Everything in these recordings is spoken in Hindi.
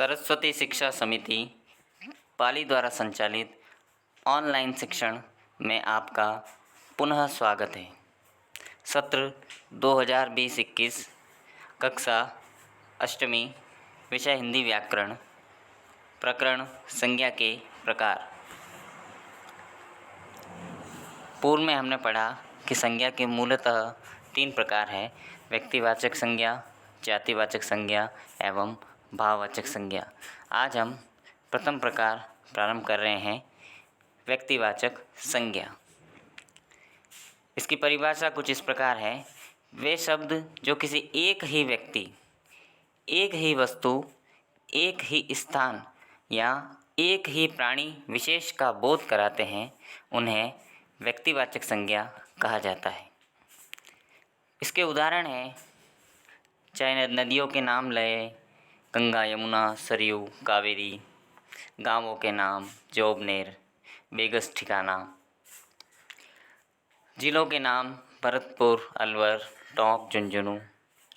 सरस्वती शिक्षा समिति पाली द्वारा संचालित ऑनलाइन शिक्षण में आपका पुनः स्वागत है। सत्र 2020-21 कक्षा अष्टमी, विषय हिंदी व्याकरण, प्रकरण संज्ञा के प्रकार। पूर्व में हमने पढ़ा कि संज्ञा के मूलतः 3 प्रकार हैं: व्यक्तिवाचक संज्ञा, जातिवाचक संज्ञा एवं भाववाचक संज्ञा। आज हम प्रथम प्रकार प्रारंभ कर रहे हैं, व्यक्तिवाचक संज्ञा। इसकी परिभाषा कुछ इस प्रकार है: वे शब्द जो किसी एक ही व्यक्ति, एक ही वस्तु, एक ही स्थान या एक ही प्राणी विशेष का बोध कराते हैं, उन्हें व्यक्तिवाचक संज्ञा कहा जाता है। इसके उदाहरण हैं, चाहे नदियों के नाम लें, गंगा, यमुना, सरयू, कावेरी, गांवों के नाम, जोबनेर, बेगस ठिकाना, जिलों के नाम, भरतपुर, अलवर, टोंक, झुंझुनू,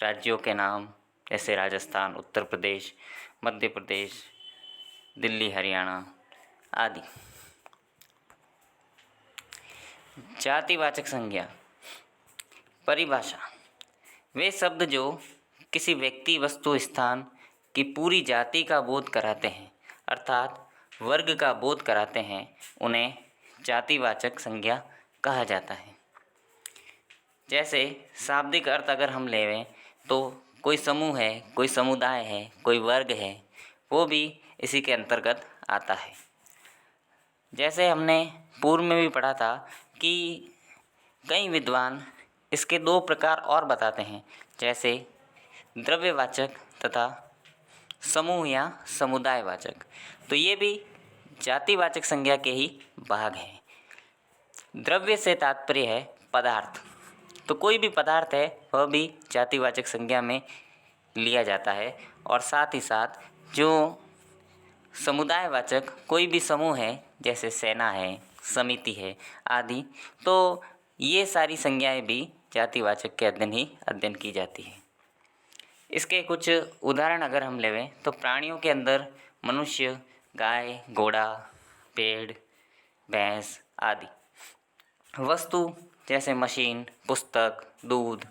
राज्यों के नाम जैसे राजस्थान, उत्तर प्रदेश, मध्य प्रदेश, दिल्ली, हरियाणा आदि। जातिवाचक संज्ञा परिभाषा: वे शब्द जो किसी व्यक्ति, वस्तु, स्थान की पूरी जाति का बोध कराते हैं, अर्थात वर्ग का बोध कराते हैं, उन्हें जातिवाचक संज्ञा कहा जाता है। जैसे शाब्दिक अर्थ अगर हम लेवें तो कोई समूह है, कोई समुदाय है, कोई वर्ग है, वो भी इसी के अंतर्गत आता है। जैसे हमने पूर्व में भी पढ़ा था कि कई विद्वान इसके 2 प्रकार और बताते हैं, जैसे द्रव्यवाचक तथा समूह या समुदायवाचक। तो ये भी जातिवाचक संज्ञा के ही भाग हैं। द्रव्य से तात्पर्य है पदार्थ, तो कोई भी पदार्थ है वह भी जातिवाचक संज्ञा में लिया जाता है। और साथ ही साथ जो समुदायवाचक कोई भी समूह है, जैसे सेना है, समिति है आदि, तो ये सारी संज्ञाएं भी जातिवाचक के अध्ययन की जाती है। इसके कुछ उदाहरण अगर हम लेवें तो प्राणियों के अंदर मनुष्य, गाय, घोड़ा, पेड़, भैंस आदि। वस्तु जैसे मशीन, पुस्तक, दूध।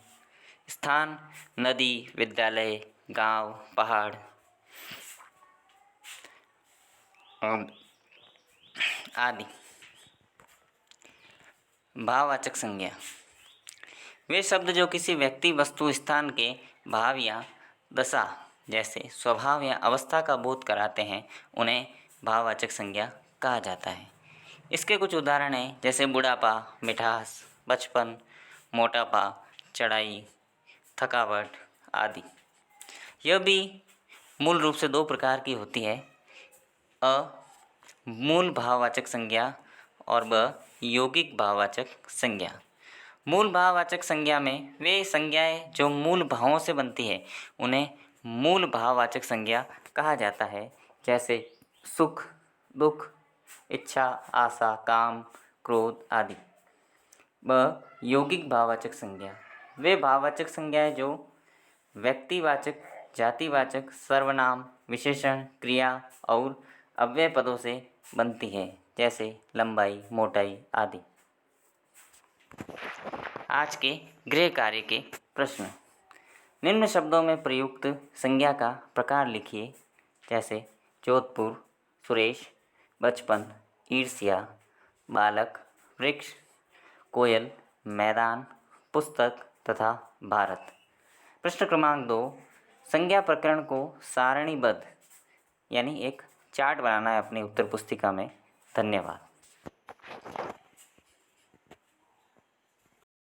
स्थान नदी, विद्यालय, गांव, पहाड़ आदि। भाववाचक संज्ञा वे शब्द जो किसी व्यक्ति, वस्तु, स्थान के भाव या दशा जैसे स्वभाव या अवस्था का बोध कराते हैं, उन्हें भाववाचक संज्ञा कहा जाता है। इसके कुछ उदाहरण हैं, जैसे बुढ़ापा, मिठास, बचपन, मोटापा, चढ़ाई, थकावट आदि। यह भी मूल रूप से 2 प्रकार की होती है, अ मूल भाववाचक संज्ञा और ब यौगिक भाववाचक संज्ञा। मूल भाववाचक संज्ञा में वे संज्ञाएं जो मूल भावों से बनती है, उन्हें मूल भाववाचक संज्ञा कहा जाता है, जैसे सुख, दुख, इच्छा, आशा, काम, क्रोध आदि। ब यौगिक भाववाचक संज्ञा वे भाववाचक संज्ञाएं जो व्यक्तिवाचक, जातिवाचक, सर्वनाम, विशेषण, क्रिया और अव्यय पदों से बनती है, जैसे लंबाई, मोटाई आदि। आज के गृह कार्य के प्रश्न: निम्न शब्दों में प्रयुक्त संज्ञा का प्रकार लिखिए, जैसे जोधपुर, सुरेश, बचपन, ईर्ष्या, बालक, वृक्ष, कोयल, मैदान, पुस्तक तथा भारत। प्रश्न क्रमांक 2, संज्ञा प्रकरण को सारणीबद्ध यानी एक चार्ट बनाना है अपनी उत्तर पुस्तिका में। धन्यवाद।